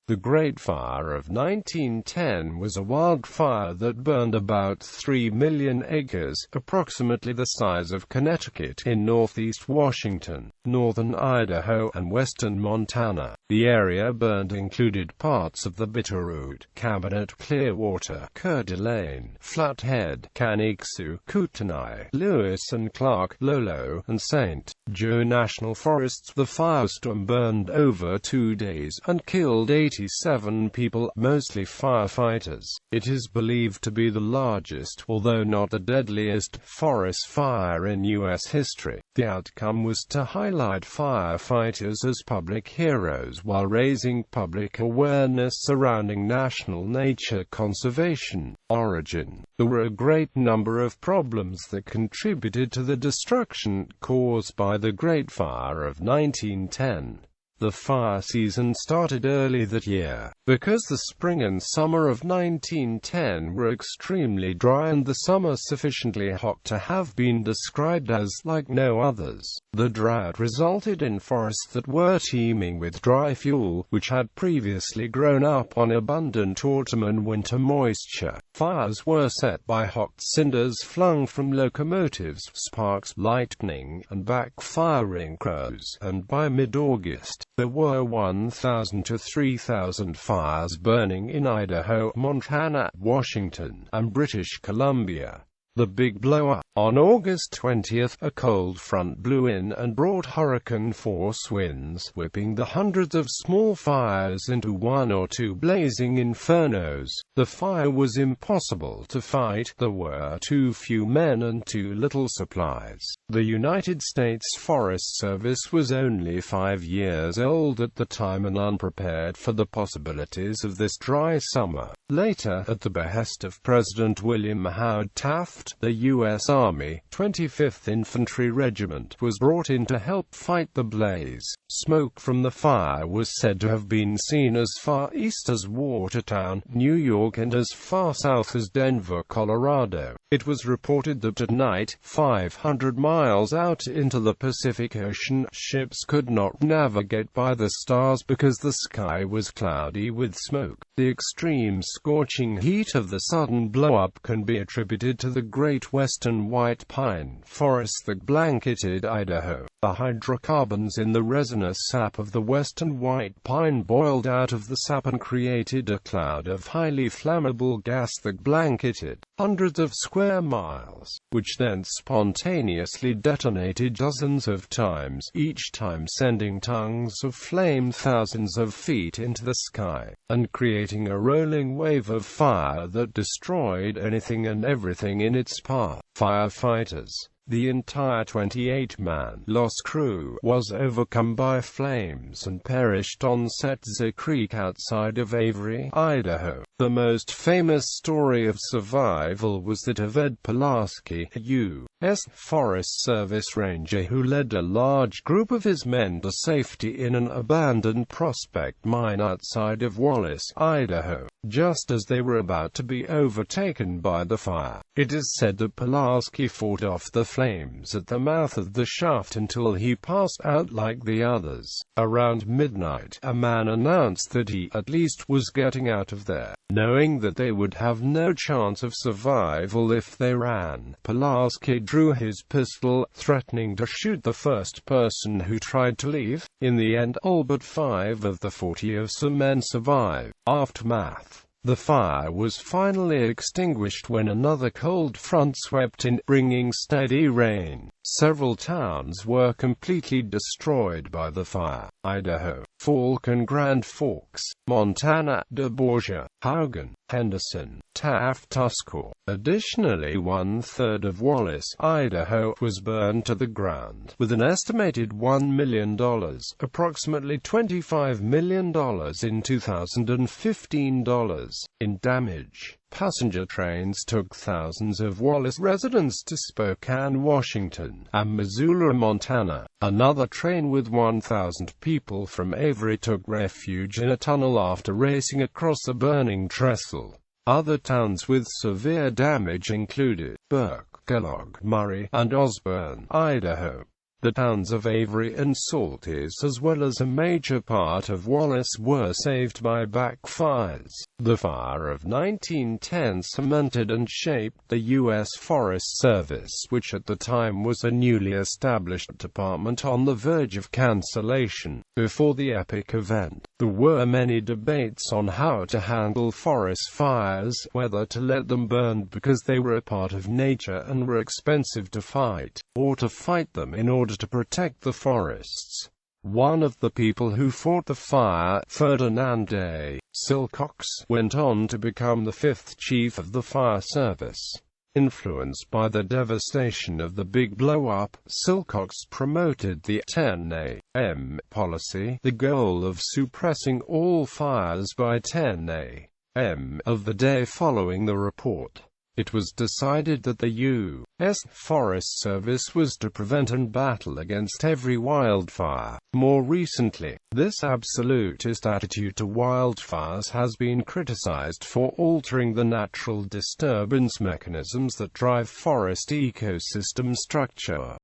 The Great Fire of 1910 was a wildfire that burned about 3 million acres, approximately the size of Connecticut, in northeast Washington, northern Idaho, and western Montana. The area burned included parts of the Bitterroot, Cabinet, Clearwater, Coeur, Flathead, Kaniksu, Kootenai, Lewis and Clark, Lolo, and St.Joe National Forests. The firestorm burned over 2 days, and killed 87 people, mostly firefighters. It is believed to be the largest, although not the deadliest, forest fire in U.S. history. The outcome was to highlight firefighters as public heroes while raising public awareness surrounding national nature conservation. Origin. There were a great number of problems that contributed to the destruction caused by the Great Fire of 1910. The fire season started early that year, because the spring and summer of 1910 were extremely dry and the summer sufficiently hot to have been described as like no others. The drought resulted in forests that were teeming with dry fuel, which had previously grown up on abundant autumn and winter moisture. Fires were set by hot cinders flung from locomotives, sparks, lightning, and backfiring crows, and by mid-August, there were 1,000 to 3,000 fires burning in Idaho, Montana, Washington, and British Columbia. The big blow-up. On August 20th, a cold front blew in and brought hurricane-force winds, whipping the hundreds of small fires into one or two blazing infernos. The fire was impossible to fight. There were too few men and too little supplies. The United States Forest Service was only 5 years old at the time and unprepared for the possibilities of this dry summer. Later, at the behest of President William Howard Taft, the U.S. Army 25th Infantry Regiment was brought in to help fight the blaze. Smoke from the fire was said to have been seen as far east as Watertown, New York, and as far south as Denver, Colorado. It was reported that at night, 500 miles out into the Pacific Ocean, ships could not navigate by the stars because the sky was cloudy with smoke. The extreme scorching heat of the sudden blow-up can be attributed to the Great Western White Pine Forest that blanketed Idaho. The hydrocarbons in the resinous sap of the western white pine boiled out of the sap and created a cloud of highly flammable gas that blanketed hundreds of square miles, which then spontaneously detonated dozens of times, each time sending tongues of flame thousands of feet into the sky, and creating a rolling wave of fire that destroyed anything and everything in its path. Firefighters. The entire 28-man lost crew was overcome by flames and perished on Setze Creek outside of Avery, Idaho. The most famous story of survival was that of Ed Pulaski, U.S. Forest Service ranger who led a large group of his men to safety in an abandoned prospect mine outside of Wallace, Idaho, just as they were about to be overtaken by the fire. It is said that Pulaski fought off the flames at the mouth of the shaft until he passed out like the others. Around midnight, a man announced that he, at least, was getting out of there. Knowing that they would have no chance of survival if they ran, Pulaski drew his pistol, threatening to shoot the first person who tried to leave. In the end, all but 5 of the 40 of some men survived. Aftermath. The fire was finally extinguished when another cold front swept in, bringing steady rain. Several towns were completely destroyed by the fire. Idaho, Falk and Grand Forks, Montana.The, Borgia, Haugen, Henderson, Taft, Tuscarawas. Additionally, 1/3 of Wallace, Idaho, was burned to the ground, with an estimated $1 million, approximately $25 million in 2015 dollars, in damage. Passenger trains took thousands of Wallace residents to Spokane, Washington, and Missoula, Montana. Another train with 1,000 people from Avery took refuge in a tunnel after racing across a burning trestle. Other towns with severe damage included Burke, Kellogg, Murray, and Osburn, Idaho. The towns of Avery and Salties as well as a major part of Wallace were saved by backfires. The fire of 1910 cemented and shaped the U.S. Forest Service, which at the time was a newly established department on the verge of cancellation. Before the epic event, there were many debates on how to handle forest fires, whether to let them burn because they were a part of nature and were expensive to fight, or to fight them in order to protect the forests. One of the people who fought the fire, Ferdinand A. Silcox, went on to become the 5th chief of the fire service. Influenced by the devastation of the Big Blow-Up, Silcox promoted the 10 a.m. policy, the goal of suppressing all fires by 10 a.m. of the day following the report. It was decided that the U.S. Forest Service was to prevent and battle against every wildfire. More recently, this absolutist attitude to wildfires has been criticized for altering the natural disturbance mechanisms that drive forest ecosystem structure.